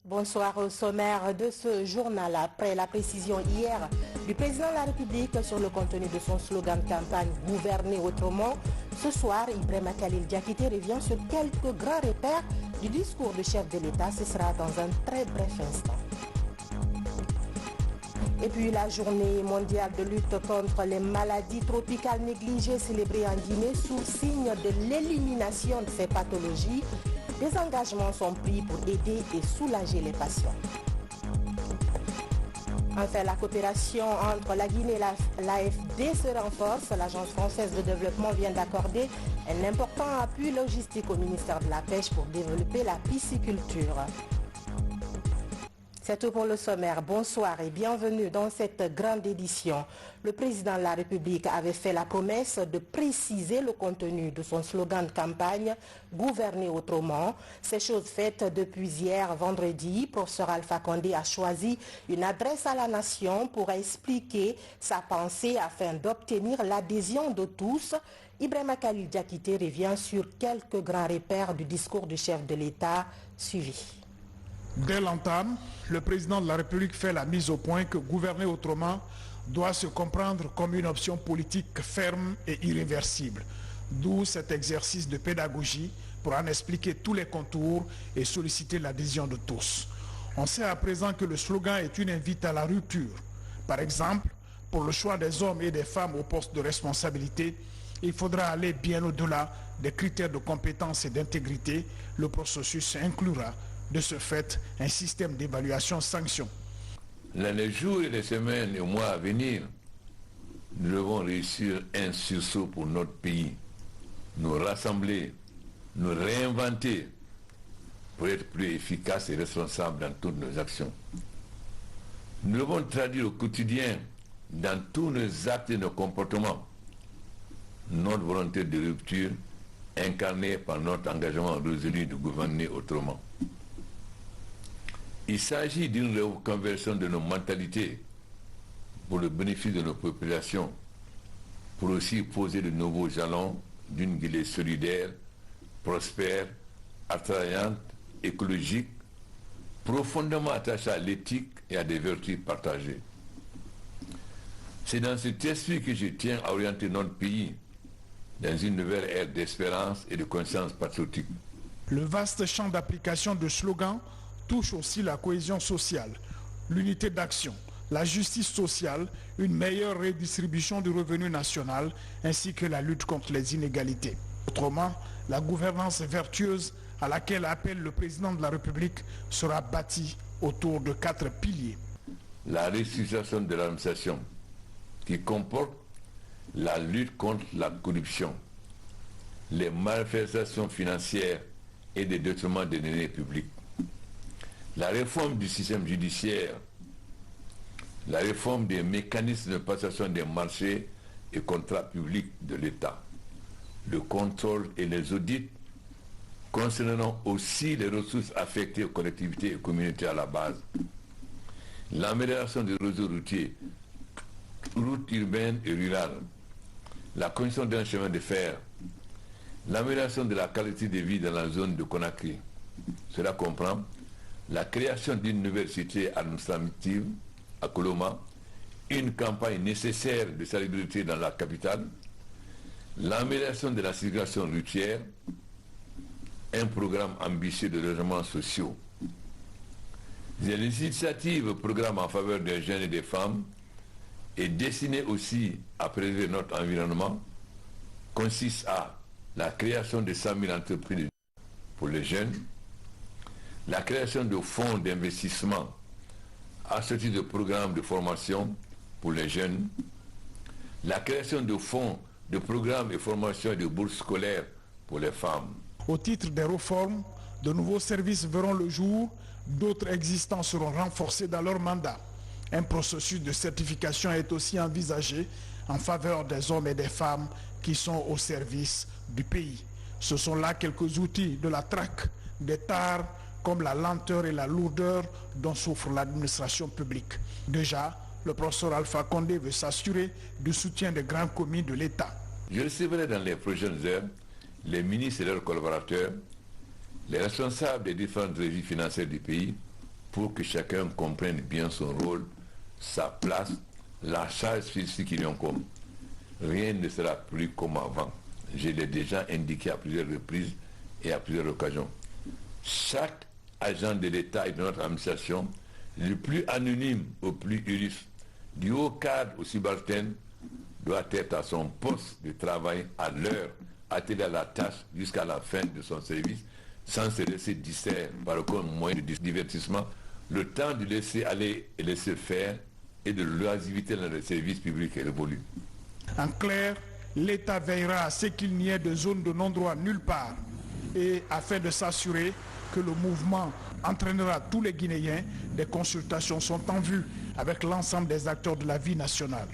Bonsoir au sommaire de ce journal. Après la précision hier du président de la République sur le contenu de son slogan de campagne « Gouverner autrement », ce soir, Ibrahima Khalil Diakité revient sur quelques grands repères du discours du chef de l'État. Ce sera dans un très bref instant. Et puis la journée mondiale de lutte contre les maladies tropicales négligées célébrée en Guinée sous signe de l'élimination de ces pathologies. Des engagements sont pris pour aider et soulager les patients. Enfin, la coopération entre la Guinée et l'AFD se renforce. L'Agence française de développement vient d'accorder un important appui logistique au ministère de la Pêche pour développer la pisciculture. C'est tout pour le sommaire. Bonsoir et bienvenue dans cette grande édition. Le président de la République avait fait la promesse de préciser le contenu de son slogan de campagne « Gouverner autrement ». C'est chose faite depuis hier vendredi. Professeur Alpha Condé a choisi une adresse à la nation pour expliquer sa pensée afin d'obtenir l'adhésion de tous. Ibrahima Khalil Diakité revient sur quelques grands repères du discours du chef de l'État suivi. Dès l'entame, le président de la République fait la mise au point que gouverner autrement doit se comprendre comme une option politique ferme et irréversible. D'où cet exercice de pédagogie pour en expliquer tous les contours et solliciter l'adhésion de tous. On sait à présent que le slogan est une invite à la rupture. Par exemple, pour le choix des hommes et des femmes au poste de responsabilité, il faudra aller bien au-delà des critères de compétence et d'intégrité. Le processus inclura de ce fait un système d'évaluation-sanction. Dans les jours et les semaines et mois à venir, nous devons réussir un sursaut pour notre pays, nous rassembler, nous réinventer pour être plus efficaces et responsables dans toutes nos actions. Nous devons traduire au quotidien, dans tous nos actes et nos comportements, notre volonté de rupture incarnée par notre engagement résolu de gouverner autrement. Il s'agit d'une reconversion de nos mentalités pour le bénéfice de nos populations, pour aussi poser de nouveaux jalons d'une Guinée solidaire, prospère, attrayante, écologique, profondément attachée à l'éthique et à des vertus partagées. C'est dans cet esprit que je tiens à orienter notre pays dans une nouvelle ère d'espérance et de conscience patriotique. Le vaste champ d'application de slogans touche aussi la cohésion sociale, l'unité d'action, la justice sociale, une meilleure redistribution du revenu national, ainsi que la lutte contre les inégalités. Autrement, la gouvernance vertueuse à laquelle appelle le président de la République sera bâtie autour de 4 piliers. La restructuration de l'administration, qui comporte la lutte contre la corruption, les malversations financières et des détournements des deniers publics. La réforme du système judiciaire, la réforme des mécanismes de passation des marchés et contrats publics de l'État, le contrôle et les audits concernant aussi les ressources affectées aux collectivités et communautés à la base, l'amélioration des réseaux routiers, routes urbaines et rurales, la construction d'un chemin de fer, l'amélioration de la qualité de vie dans la zone de Conakry. Cela comprend la création d'une nouvelle cité administrative à Koloma, une campagne nécessaire de salubrité dans la capitale, l'amélioration de la circulation routière, un programme ambitieux de logements sociaux. Les initiatives, programmes en faveur des jeunes et des femmes, et destinées aussi à préserver notre environnement, consistent à la création de 100 000 entreprises pour les jeunes, la création de fonds d'investissement associés de programmes de formation pour les jeunes, la création de fonds de programmes de formation et de bourses scolaires pour les femmes. Au titre des réformes, de nouveaux services verront le jour, d'autres existants seront renforcés dans leur mandat. Un processus de certification est aussi envisagé en faveur des hommes et des femmes qui sont au service du pays. Ce sont là quelques outils de la traque des tares comme la lenteur et la lourdeur dont souffre l'administration publique. Déjà, le professeur Alpha Condé veut s'assurer du soutien des grands commis de l'État. Je recevrai dans les prochaines heures les ministres et leurs collaborateurs, les responsables des différentes régies financières du pays, pour que chacun comprenne bien son rôle, sa place, la charge physique qui lui incombe. Rien ne sera plus comme avant. Je l'ai déjà indiqué à plusieurs reprises et à plusieurs occasions. Chaque agent de l'État et de notre administration, le plus anonyme au plus illustre, du haut cadre au subalterne, doit être à son poste de travail à l'heure, attelé à la tâche jusqu'à la fin de son service, sans se laisser distraire par aucun moyen de divertissement, le temps de laisser aller et laisser faire et de l'oisiveté dans les services publics est révolu. En clair, l'État veillera à ce qu'il n'y ait de zone de non-droit nulle part et afin de s'assurer que le mouvement entraînera tous les Guinéens, des consultations sont en vue avec l'ensemble des acteurs de la vie nationale.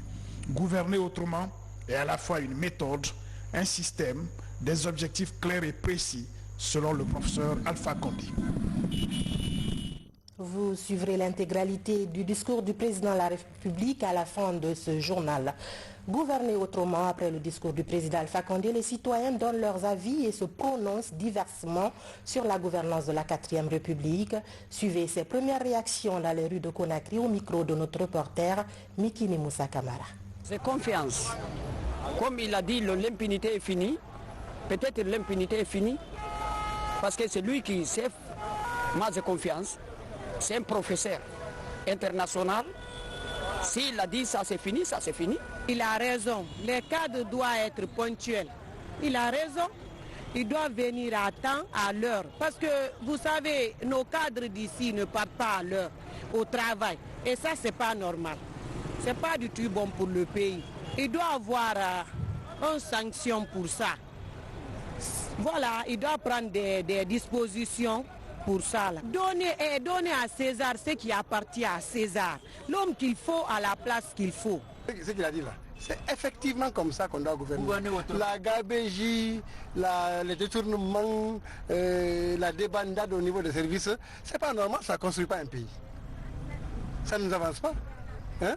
Gouverner autrement est à la fois une méthode, un système, des objectifs clairs et précis, selon le professeur Alpha Condé. Vous suivrez l'intégralité du discours du président de la République à la fin de ce journal. Gouverner autrement, après le discours du président Alpha Condé, les citoyens donnent leurs avis et se prononcent diversement sur la gouvernance de la 4e République. Suivez ses premières réactions dans les rues de Conakry au micro de notre reporter Mikini Moussa Kamara. C'est confiance. Comme il a dit, l'impunité est finie. Peut-être l'impunité est finie parce que c'est lui qui sait. Moi j'ai confiance. C'est un professeur international. S'il a dit ça c'est fini, ça c'est fini. Il a raison. Les cadres doivent être ponctuels. Il a raison. Ils doivent venir à temps, à l'heure. Parce que vous savez, nos cadres d'ici ne partent pas à l'heure au travail. Et ça, c'est pas normal. C'est pas du tout bon pour le pays. Il doit avoir une sanction pour ça. Voilà, il doit prendre des dispositions pour ça. Donner à César ce qui appartient à César. L'homme qu'il faut à la place qu'il faut. Ce qu'il a dit là, c'est effectivement comme ça qu'on doit gouverner. La gabégie, les détournements, la débandade au niveau des services, c'est pas normal, ça ne construit pas un pays. Ça ne nous avance pas. Hein?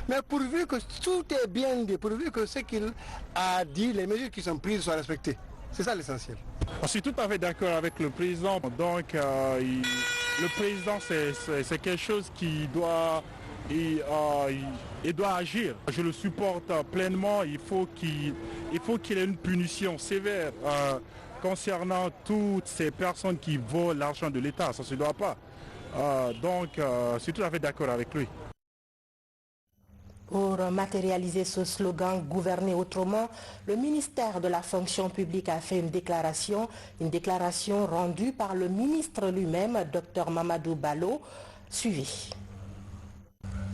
Mais pourvu que tout est bien dit, pourvu que ce qu'il a dit, les mesures qui sont prises soient respectées. C'est ça l'essentiel. Je suis tout à fait d'accord avec le président. Donc le président c'est quelque chose qui doit, il doit agir. Je le supporte pleinement. Il faut qu'il ait une punition sévère concernant toutes ces personnes qui volent l'argent de l'État. Ça ne se doit pas. Donc je suis tout à fait d'accord avec lui. Pour matérialiser ce slogan « Gouverner autrement », le ministère de la fonction publique a fait une déclaration rendue par le ministre lui-même, Dr Mamadou Ballo. Suivez.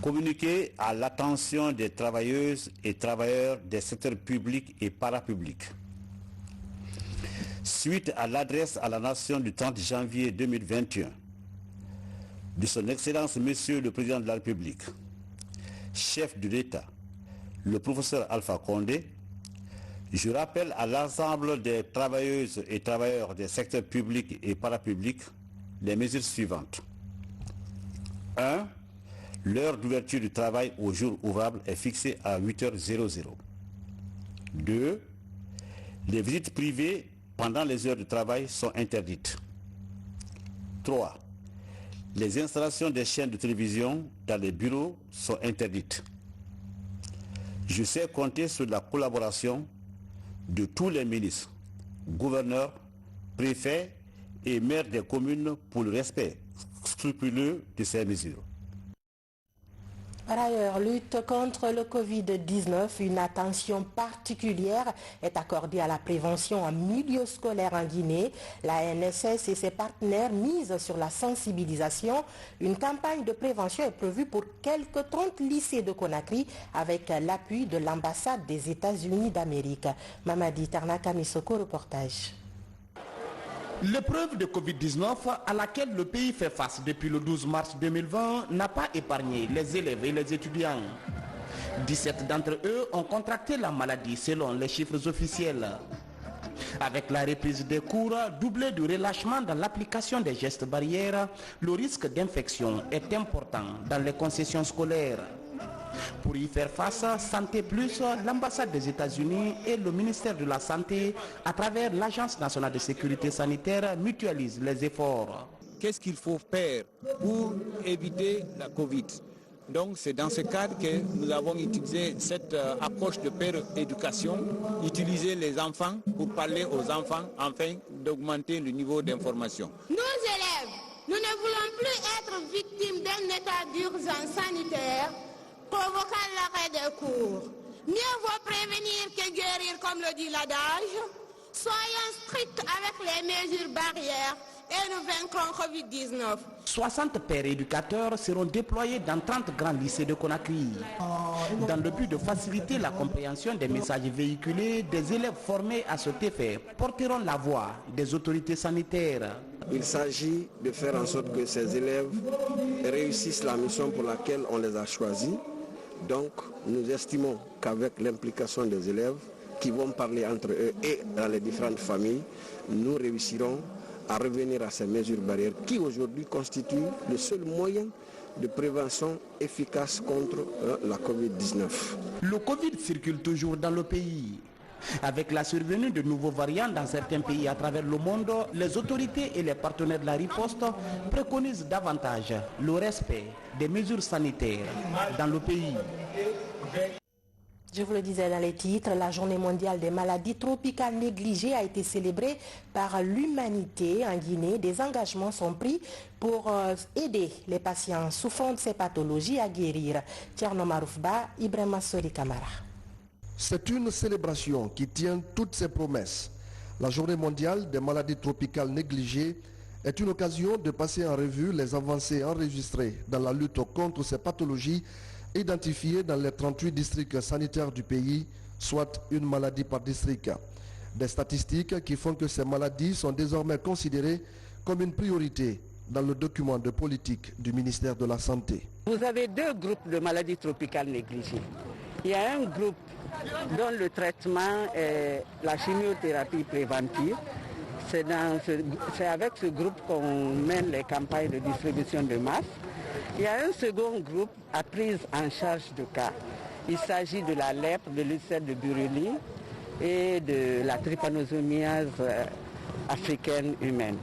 Communiquer à l'attention des travailleuses et travailleurs des secteurs publics et parapublics. Suite à l'adresse à la nation du 30 janvier 2021 de son Excellence Monsieur le Président de la République, chef de l'État, le professeur Alpha Condé, je rappelle à l'ensemble des travailleuses et travailleurs des secteurs publics et parapublics les mesures suivantes. 1. L'heure d'ouverture du travail au jour ouvrable est fixée à 8h00. 2. Les visites privées pendant les heures de travail sont interdites. 3. Les installations des chaînes de télévision dans les bureaux sont interdites. Je sais compter sur la collaboration de tous les ministres, gouverneurs, préfets et maires des communes pour le respect scrupuleux de ces mesures. Par ailleurs, lutte contre le Covid-19, une attention particulière est accordée à la prévention en milieu scolaire en Guinée. La NSS et ses partenaires misent sur la sensibilisation. Une campagne de prévention est prévue pour quelques 30 lycées de Conakry avec l'appui de l'ambassade des États-Unis d'Amérique. Mamadi Tarnaka Misoko, reportage. L'épreuve de Covid-19 à laquelle le pays fait face depuis le 12 mars 2020 n'a pas épargné les élèves et les étudiants. 17 d'entre eux ont contracté la maladie selon les chiffres officiels. Avec la reprise des cours, doublé du relâchement dans l'application des gestes barrières, le risque d'infection est important dans les concessions scolaires. Pour y faire face, Santé Plus, l'ambassade des États-Unis et le ministère de la Santé, à travers l'Agence nationale de sécurité sanitaire, mutualisent les efforts. Qu'est-ce qu'il faut faire pour éviter la Covid? Donc c'est dans ce cadre que nous avons utilisé cette approche de péréducation, utiliser les enfants pour parler aux enfants afin d'augmenter le niveau d'information. Nos élèves, nous ne voulons plus être victimes d'un état d'urgence sanitaire provoquant l'arrêt des cours. Mieux vaut prévenir que guérir, comme le dit l'adage. Soyons stricts avec les mesures barrières et nous vaincrons Covid-19. 60 pères éducateurs seront déployés dans 30 grands lycées de Conakry. Dans le but de faciliter la compréhension des messages véhiculés, des élèves formés à cet effet porteront la voix des autorités sanitaires. Il s'agit de faire en sorte que ces élèves réussissent la mission pour laquelle on les a choisis. Donc nous estimons qu'avec l'implication des élèves qui vont parler entre eux et dans les différentes familles, nous réussirons à revenir à ces mesures barrières qui aujourd'hui constituent le seul moyen de prévention efficace contre la Covid-19. Le Covid circule toujours dans le pays. Avec la survenue de nouveaux variants dans certains pays à travers le monde, les autorités et les partenaires de la riposte préconisent davantage le respect des mesures sanitaires dans le pays. Je vous le disais dans les titres, la journée mondiale des maladies tropicales négligées a été célébrée par l'humanité en Guinée. Des engagements sont pris pour aider les patients souffrant de ces pathologies à guérir. Tierno Maroufba, Ibrahima Sori Kamara. C'est une célébration qui tient toutes ses promesses. La journée mondiale des maladies tropicales négligées est une occasion de passer en revue les avancées enregistrées dans la lutte contre ces pathologies identifiées dans les 38 districts sanitaires du pays, soit une maladie par district. Des statistiques qui font que ces maladies sont désormais considérées comme une priorité dans le document de politique du ministère de la Santé. Vous avez deux groupes de maladies tropicales négligées. Il y a un groupe dont le traitement est la chimiothérapie préventive. C'est avec ce groupe qu'on mène les campagnes de distribution de masse. Il y a un second groupe à prise en charge de cas. Il s'agit de la lèpre, de l'ulcère de Buruli et de la trypanosomiase africaine humaine.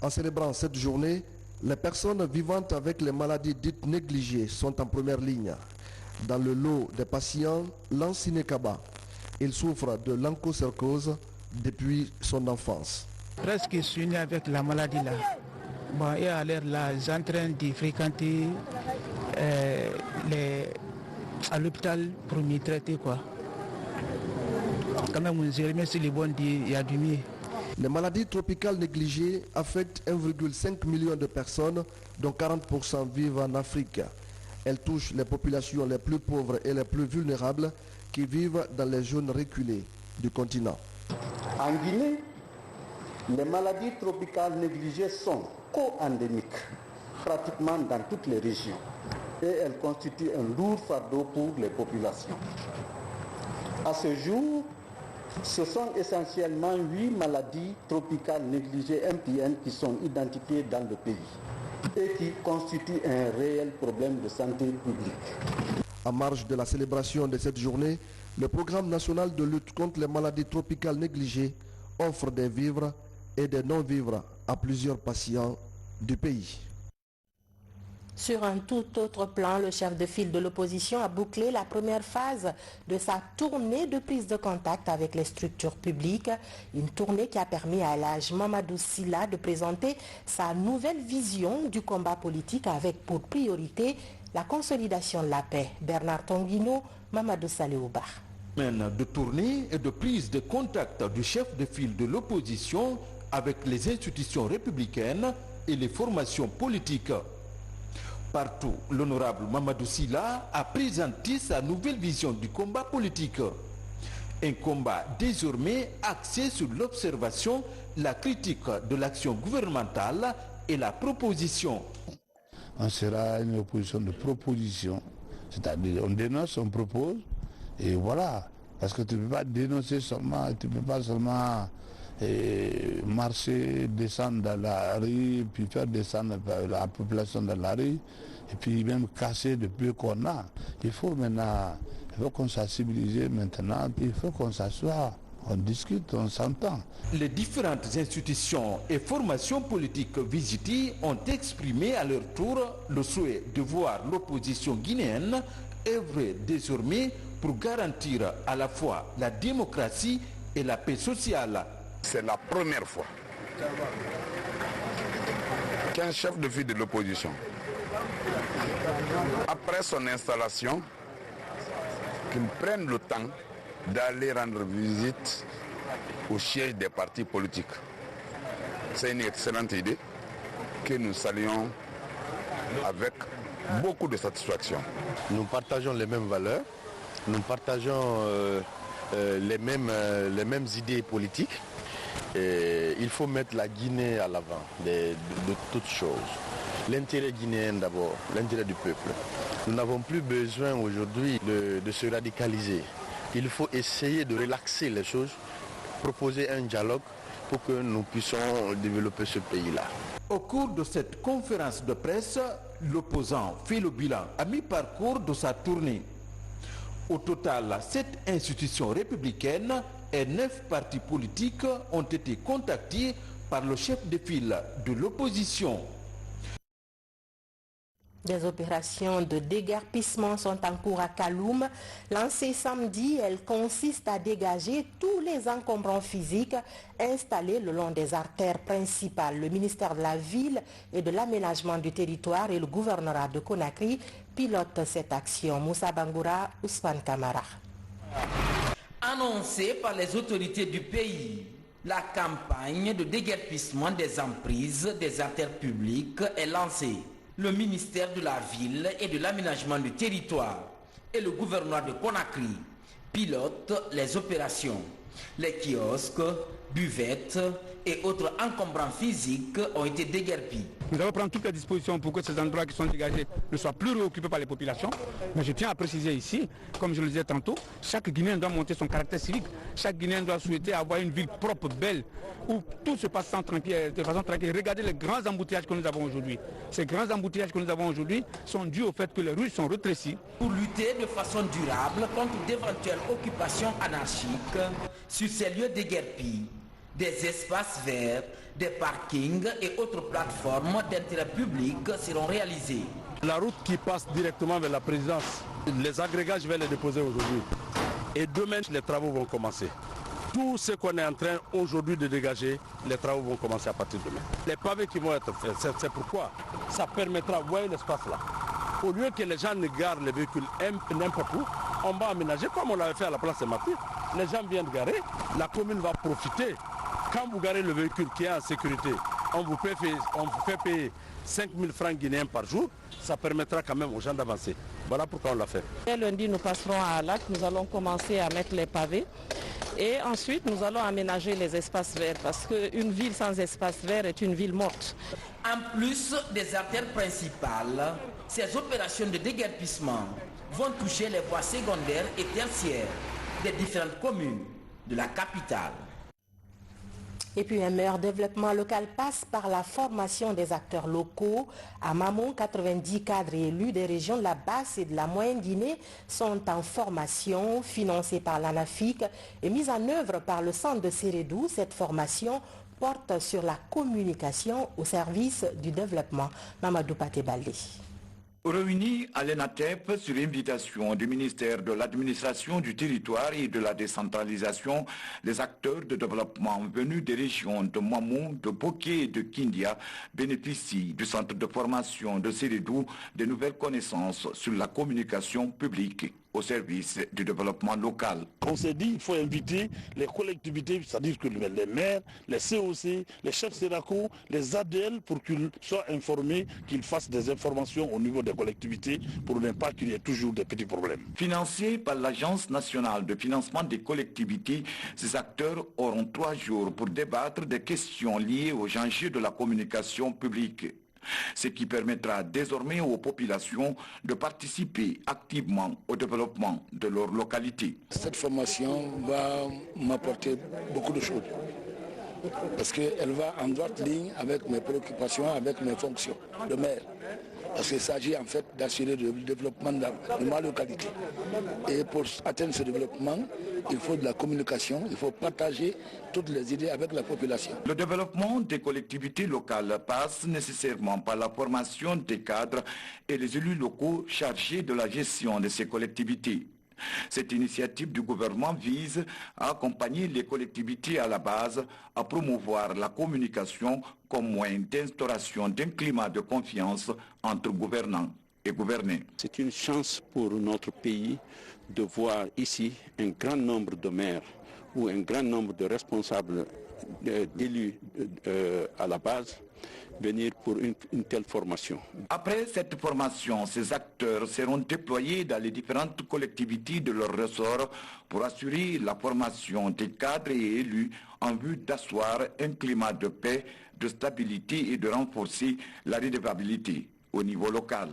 En célébrant cette journée, les personnes vivantes avec les maladies dites négligées sont en première ligne. Dans le lot des patients, Lansine Kaba, il souffre de l'onchocercose depuis son enfance. Presque je suis né avec la maladie là. Bon, et à l'air là, je suis en train de fréquenter à l'hôpital pour m'y traiter quoi. Quand même, je remercie les bons dieux, il y a du mieux. Les maladies tropicales négligées affectent 1,5 million de personnes, dont 40% vivent en Afrique. Elles touchent les populations les plus pauvres et les plus vulnérables qui vivent dans les zones reculées du continent. En Guinée, les maladies tropicales négligées sont co-endémiques, pratiquement dans toutes les régions. Et elles constituent un lourd fardeau pour les populations. À ce jour, ce sont essentiellement 8 maladies tropicales négligées MTN qui sont identifiées dans le pays et qui constituent un réel problème de santé publique. En marge de la célébration de cette journée, le programme national de lutte contre les maladies tropicales négligées offre des vivres et des non-vivres à plusieurs patients du pays. Sur un tout autre plan, le chef de file de l'opposition a bouclé la première phase de sa tournée de prise de contact avec les structures publiques. Une tournée qui a permis à l'âge Mamadou Sylla de présenter sa nouvelle vision du combat politique avec pour priorité la consolidation de la paix. Bernard Tonguino, Mamadou Saléouba. De tournée et de prise de contact du chef de file de l'opposition avec les institutions républicaines et les formations politiques. Partout, l'honorable Mamadou Sylla a présenté sa nouvelle vision du combat politique. Un combat désormais axé sur l'observation, la critique de l'action gouvernementale et la proposition. On sera une opposition de proposition, c'est-à-dire on dénonce, on propose, et voilà. Parce que tu ne peux pas dénoncer seulement, tu ne peux pas seulement marcher, descendre dans la rue, puis faire descendre la population dans la rue, et puis même casser de peu qu'on a. Il faut maintenant, il faut qu'on sensibilise maintenant, il faut qu'on s'assoie, on discute, on s'entend. Les différentes institutions et formations politiques visitées ont exprimé à leur tour le souhait de voir l'opposition guinéenne œuvrer désormais pour garantir à la fois la démocratie et la paix sociale. C'est la première fois qu'un chef de file de l'opposition, après son installation, qu'il prenne le temps d'aller rendre visite au siège des partis politiques. C'est une excellente idée que nous saluons avec beaucoup de satisfaction. Nous partageons les mêmes valeurs, nous partageons les mêmes idées politiques. Et il faut mettre la Guinée à l'avant de toutes choses. L'intérêt guinéen d'abord, l'intérêt du peuple. Nous n'avons plus besoin aujourd'hui de se radicaliser. Il faut essayer de relaxer les choses, proposer un dialogue pour que nous puissions développer ce pays-là. Au cours de cette conférence de presse, l'opposant fait le bilan à mi-parcours de sa tournée. Au total, 7 institutions républicaines et 9 partis politiques ont été contactés par le chef de file de l'opposition. Des opérations de déguerpissement sont en cours à Kaloum. Lancée samedi, elles consistent à dégager tous les encombrants physiques installés le long des artères principales. Le ministère de la Ville et de l'Aménagement du Territoire et le gouvernorat de Conakry pilotent cette action. Moussa Bangoura, Ousmane Kamara. Annoncée par les autorités du pays, la campagne de déguerpissement des emprises des artères publiques est lancée. Le ministère de la Ville et de l'Aménagement du Territoire et le gouvernement de Conakry pilotent les opérations. Les kiosques, buvettes et autres encombrants physiques ont été déguerpis. Nous allons prendre toutes les dispositions pour que ces endroits qui sont dégagés ne soient plus réoccupés par les populations. Mais je tiens à préciser ici, comme je le disais tantôt, chaque Guinéen doit monter son caractère civique. Chaque Guinéen doit souhaiter avoir une ville propre, belle, où tout se passe de façon tranquille. Regardez les grands embouteillages que nous avons aujourd'hui. Ces grands embouteillages que nous avons aujourd'hui sont dus au fait que les rues sont rétrécies. Pour lutter de façon durable contre d'éventuelles occupations anarchiques sur ces lieux déguerpis, des espaces verts, des parkings et autres plateformes d'intérêt public seront réalisés. La route qui passe directement vers la présidence, les agrégats, je vais les déposer aujourd'hui. Et demain, les travaux vont commencer. Tout ce qu'on est en train aujourd'hui de dégager, les travaux vont commencer à partir de demain. Les pavés qui vont être faits, c'est pourquoi ça permettra, vous voyez l'espace là. Au lieu que les gens ne garent les véhicules n'importe où, on va aménager comme on l'avait fait à la place des Martyrs. Les gens viennent garer, la commune va profiter. Quand vous garez le véhicule qui est en sécurité, on vous fait payer 5 000 francs guinéens par jour, ça permettra quand même aux gens d'avancer. Voilà pourquoi on l'a fait. Et lundi, nous passerons à Lac, nous allons commencer à mettre les pavés. Et ensuite, nous allons aménager les espaces verts parce qu'une ville sans espace vert est une ville morte. En plus des artères principales, ces opérations de déguerpissement vont toucher les voies secondaires et tertiaires des différentes communes de la capitale. Et puis un meilleur développement local passe par la formation des acteurs locaux. À Mamon, 90 cadres et élus des régions de la Basse et de la Moyenne Guinée sont en formation financée par l'ANAFIC et mise en œuvre par le centre de Sérédou. Cette formation porte sur la communication au service du développement. Mamadou Paté-Baldé. Réunis à l'ENATEP sur invitation du ministère de l'Administration du Territoire et de la Décentralisation, les acteurs de développement venus des régions de Mamou, de Boké et de Kindia bénéficient du centre de formation de Sérédou de nouvelles connaissances sur la communication publique au service du développement local. On s'est dit qu'il faut inviter les collectivités, c'est-à-dire que les maires, les COC, les chefs SERACO, les ADL pour qu'ils soient informés, qu'ils fassent des informations au niveau des collectivités pour ne pas qu'il y ait toujours des petits problèmes. Financés par l'Agence nationale de financement des collectivités, ces acteurs auront 3 jours pour débattre des questions liées aux enjeux de la communication publique, ce qui permettra désormais aux populations de participer activement au développement de leur localité. Cette formation va m'apporter beaucoup de choses parce qu'elle va en droite ligne avec mes préoccupations, avec mes fonctions de maire. Parce qu'il s'agit en fait d'assurer le développement de ma localité. Et pour atteindre ce développement, il faut de la communication, il faut partager toutes les idées avec la population. Le développement des collectivités locales passe nécessairement par la formation des cadres et les élus locaux chargés de la gestion de ces collectivités. Cette initiative du gouvernement vise à accompagner les collectivités à la base, à promouvoir la communication comme moyen d'instauration d'un climat de confiance entre gouvernants et gouvernés. C'est une chance pour notre pays de voir ici un grand nombre de maires ou un grand nombre de responsables d'élus à la base venir pour une telle formation. Après cette formation, ces acteurs seront déployés dans les différentes collectivités de leur ressort pour assurer la formation des cadres et élus en vue d'asseoir un climat de paix, de stabilité et de renforcer la redevabilité au niveau local.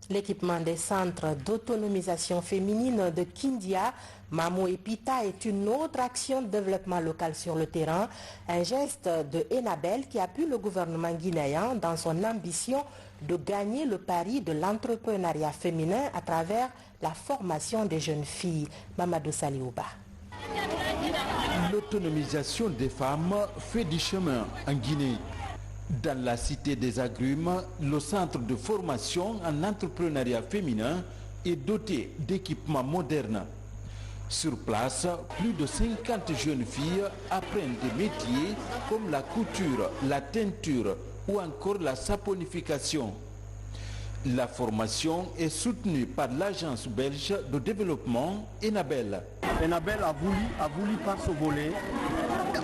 L'équipement des centres d'autonomisation féminine de Kindia, Mamo et Pita est une autre action de développement local sur le terrain, un geste de Enabel qui appuie le gouvernement guinéen dans son ambition de gagner le pari de l'entrepreneuriat féminin à travers la formation des jeunes filles. Mamadou Saliouba. L'autonomisation des femmes fait du chemin en Guinée. Dans la cité des Agrumes, le centre de formation en entrepreneuriat féminin est doté d'équipements modernes. Sur place, plus de 50 jeunes filles apprennent des métiers comme la couture, la teinture ou encore la saponification. La formation est soutenue par l'agence belge de développement Enabel. Enabel a voulu par ce volet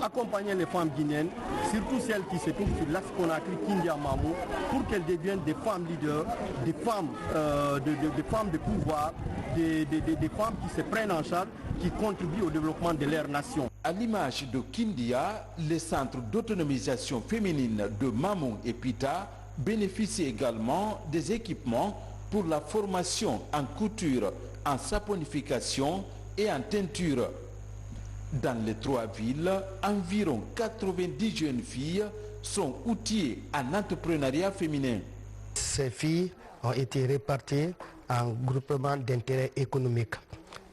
accompagner les femmes guinéennes, surtout celles qui se trouvent sur l'As Conakry, Kindia, Mamou, pour qu'elles deviennent des femmes leaders, des femmes de pouvoir, des femmes qui se prennent en charge, qui contribuent au développement de leur nation. À l'image de Kindia, les centres d'autonomisation féminine de Mamou et Pita bénéficient également des équipements pour la formation en couture, en saponification et en teinture. Dans les trois villes, environ 90 jeunes filles sont outillées en entrepreneuriat féminin. Ces filles ont été réparties en groupements d'intérêt économique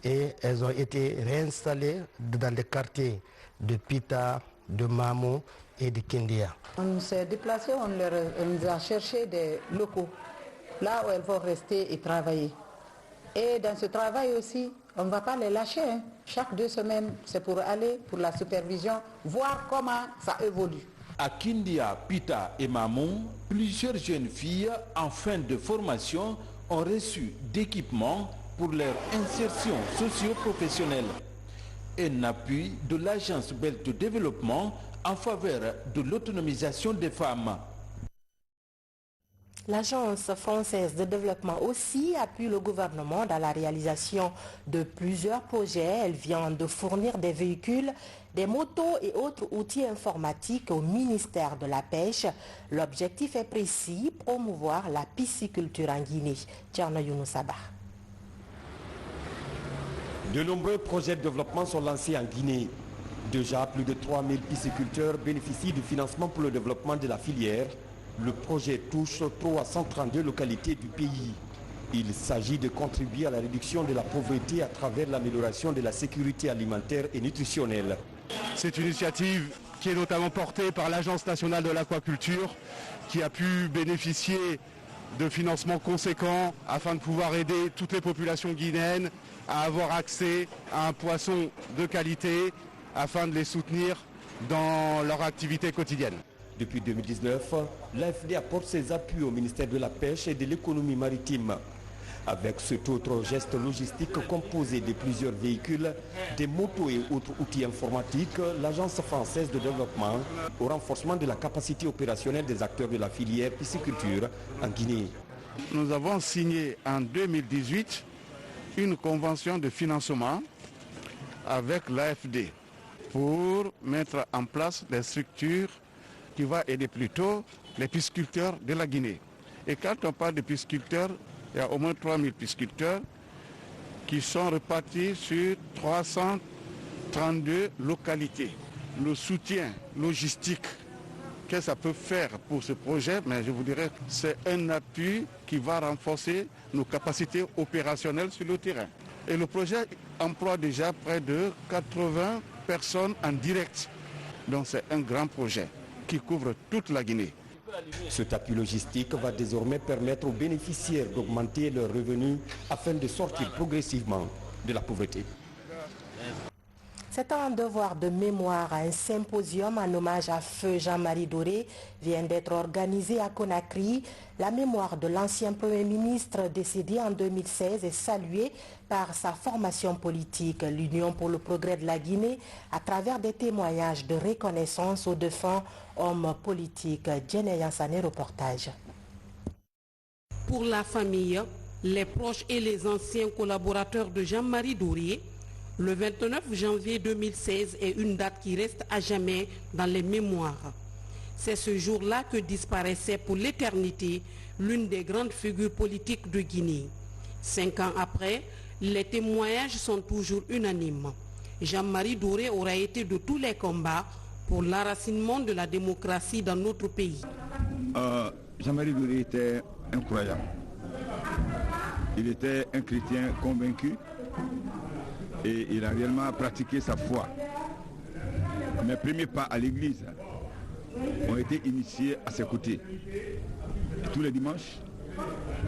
et elles ont été réinstallées dans les quartiers de Pita, de Mamou et de Kindia. On s'est déplacé, on nous a cherché des locaux, là où elles vont rester et travailler. Et dans ce travail aussi, on ne va pas les lâcher. Chaque 2 semaines, c'est pour aller pour la supervision, voir comment ça évolue. À Kindia, Pita et Mamou, plusieurs jeunes filles en fin de formation ont reçu d'équipements pour leur insertion socio-professionnelle. Un appui de l'agence belge de développement en faveur de l'autonomisation des femmes. L'Agence française de développement aussi appuie le gouvernement dans la réalisation de plusieurs projets. Elle vient de fournir des véhicules, des motos et autres outils informatiques au ministère de la Pêche. L'objectif est précis, promouvoir la pisciculture en Guinée. Tcherno Younoussaba. De nombreux projets de développement sont lancés en Guinée. Déjà, plus de 3000 pisciculteurs bénéficient du financement pour le développement de la filière. Le projet touche 332 localités du pays. Il s'agit de contribuer à la réduction de la pauvreté à travers l'amélioration de la sécurité alimentaire et nutritionnelle. C'est une initiative qui est notamment portée par l'Agence nationale de l'aquaculture qui a pu bénéficier de financements conséquents afin de pouvoir aider toutes les populations guinéennes à avoir accès à un poisson de qualité afin de les soutenir dans leur activité quotidienne. Depuis 2019, l'AFD apporte ses appuis au ministère de la Pêche et de l'économie maritime. Avec cet autre geste logistique composé de plusieurs véhicules, des motos et autres outils informatiques, l'Agence française de développement au renforcement de la capacité opérationnelle des acteurs de la filière pisciculture en Guinée. Nous avons signé en 2018 une convention de financement avec l'AFD pour mettre en place des structures qui va aider plutôt les pisciculteurs de la Guinée. Et quand on parle de pisciculteurs, il y a au moins 3000 pisciculteurs qui sont répartis sur 332 localités. Le soutien logistique que ça peut faire pour ce projet, mais je vous dirais que c'est un appui qui va renforcer nos capacités opérationnelles sur le terrain. Et le projet emploie déjà près de 80 personnes en direct. Donc c'est un grand projet qui couvre toute la Guinée. Cet appui logistique va désormais permettre aux bénéficiaires d'augmenter leurs revenus afin de sortir progressivement de la pauvreté. C'est un devoir de mémoire. Un symposium en hommage à Feu Jean-Marie Doré vient d'être organisé à Conakry. La mémoire de l'ancien Premier ministre décédé en 2016 est saluée par sa formation politique, l'Union pour le progrès de la Guinée, à travers des témoignages de reconnaissance aux défunts hommes politiques. Djene Yansane, reportage. Pour la famille, les proches et les anciens collaborateurs de Jean-Marie Doré, le 29 janvier 2016 est une date qui reste à jamais dans les mémoires. C'est ce jour-là que disparaissait pour l'éternité l'une des grandes figures politiques de Guinée. 5 ans après, les témoignages sont toujours unanimes. Jean-Marie Doré aura été de tous les combats pour l'enracinement de la démocratie dans notre pays. Jean-Marie Doré était incroyable. Il était un chrétien convaincu. Et il a réellement pratiqué sa foi. Mes premiers pas à l'église ont été initiés à ses côtés. Tous les dimanches,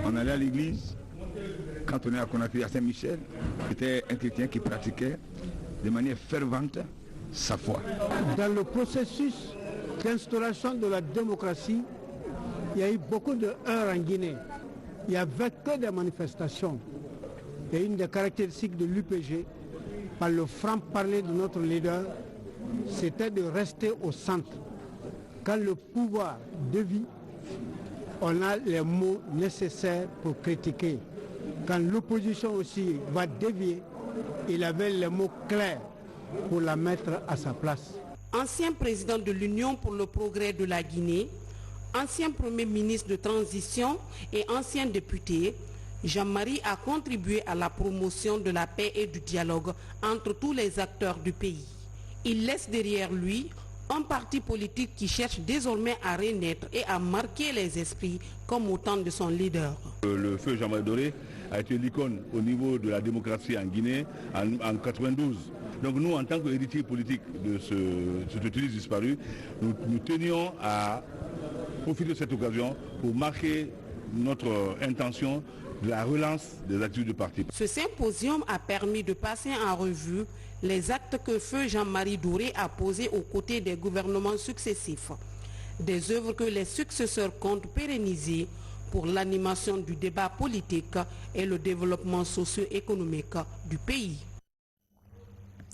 on allait à l'église. Quand on est à Conakry, à Saint-Michel, c'était un chrétien qui pratiquait de manière fervente sa foi. Dans le processus d'instauration de la démocratie, il y a eu beaucoup de heurts en Guinée. Il n'y avait que des manifestations. Et une des caractéristiques de l'UPG, par le franc-parler de notre leader, c'était de rester au centre. Quand le pouvoir dévie, on a les mots nécessaires pour critiquer. Quand l'opposition aussi va dévier, il avait les mots clairs pour la mettre à sa place. Ancien président de l'Union pour le progrès de la Guinée, ancien Premier ministre de transition et ancien député, Jean-Marie a contribué à la promotion de la paix et du dialogue entre tous les acteurs du pays. Il laisse derrière lui un parti politique qui cherche désormais à renaître et à marquer les esprits comme au temps de son leader. Le Feu Jean-Marie Doré a été l'icône au niveau de la démocratie en Guinée en 92. Donc nous, en tant qu'héritiers politiques de ce totalitarisme disparu, nous tenions à profiter de cette occasion pour marquer notre intention de la relance des activités du parti. Ce symposium a permis de passer en revue les actes que Feu Jean-Marie Doré a posés aux côtés des gouvernements successifs. Des œuvres que les successeurs comptent pérenniser pour l'animation du débat politique et le développement socio-économique du pays.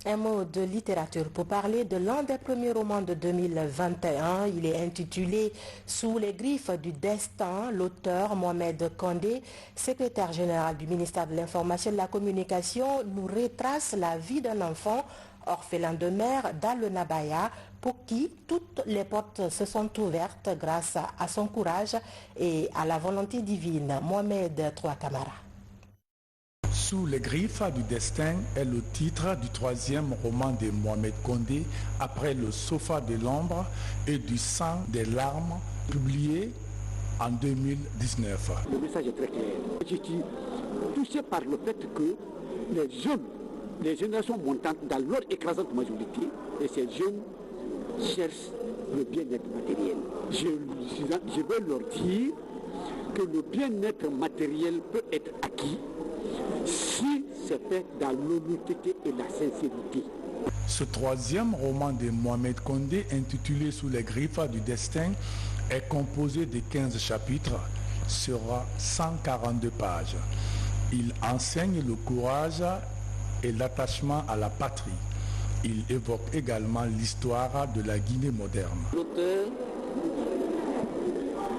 Un mot de littérature pour parler de l'un des premiers romans de 2021. Il est intitulé « Sous les griffes du destin ». L'auteur Mohamed Kandé, secrétaire général du ministère de l'Information et de la Communication, nous retrace la vie d'un enfant orphelin de mère dans le Nabaya, pour qui toutes les portes se sont ouvertes grâce à son courage et à la volonté divine. Mohamed Kamara. Sous les griffes du destin est le titre du troisième roman de Mohamed Kandé, après Le sofa de l'ombre et Du sang des larmes, publié en 2019. Le message est très clair. Je suis touché par le fait que les jeunes, les générations montantes, dans leur écrasante majorité, et ces jeunes cherchent le bien-être matériel. Je veux leur dire que le bien-être matériel peut être acquis si c'est fait dans l'honnêteté et la sincérité. Ce troisième roman de Mohamed Kandé, intitulé Sous les griffes du destin, est composé de 15 chapitres sur 142 pages. Il enseigne le courage et l'attachement à la patrie. Il évoque également l'histoire de la Guinée moderne. L'auteur,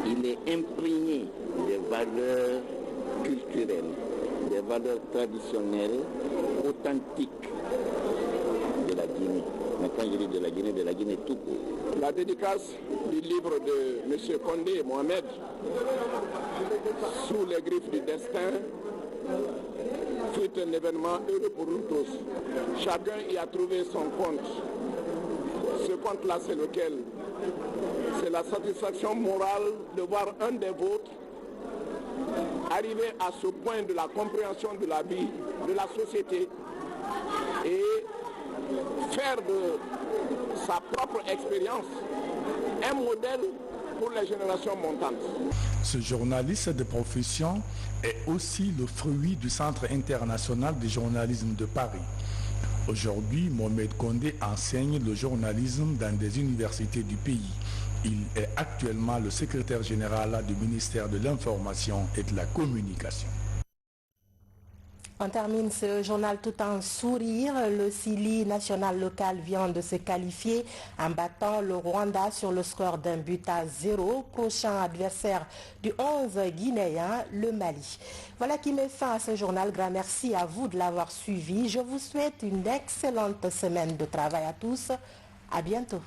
il est imprégné des valeurs culturelles, des valeurs traditionnelles, authentiques de la Guinée. Mais quand je dis de la Guinée tout court. La dédicace du livre de M. Kandé Mohamed, Sous les griffes du destin, fut un événement heureux pour nous tous. Chacun y a trouvé son compte. Ce compte-là, c'est lequel? c'est la satisfaction morale de voir un des vôtres arriver à ce point de la compréhension de la vie, de la société et faire de sa propre expérience un modèle pour les générations montantes. Ce journaliste de profession est aussi le fruit du Centre international de journalisme de Paris. Aujourd'hui, Mohamed Condé enseigne le journalisme dans des universités du pays. Il est actuellement le secrétaire général du ministère de l'Information et de la Communication. On termine ce journal tout en sourire. Le Sili national local vient de se qualifier en battant le Rwanda sur le score d'1-0. Prochain adversaire du 11 guinéen, le Mali. Voilà qui met fin à ce journal. Grand merci à vous de l'avoir suivi. Je vous souhaite une excellente semaine de travail à tous. À bientôt.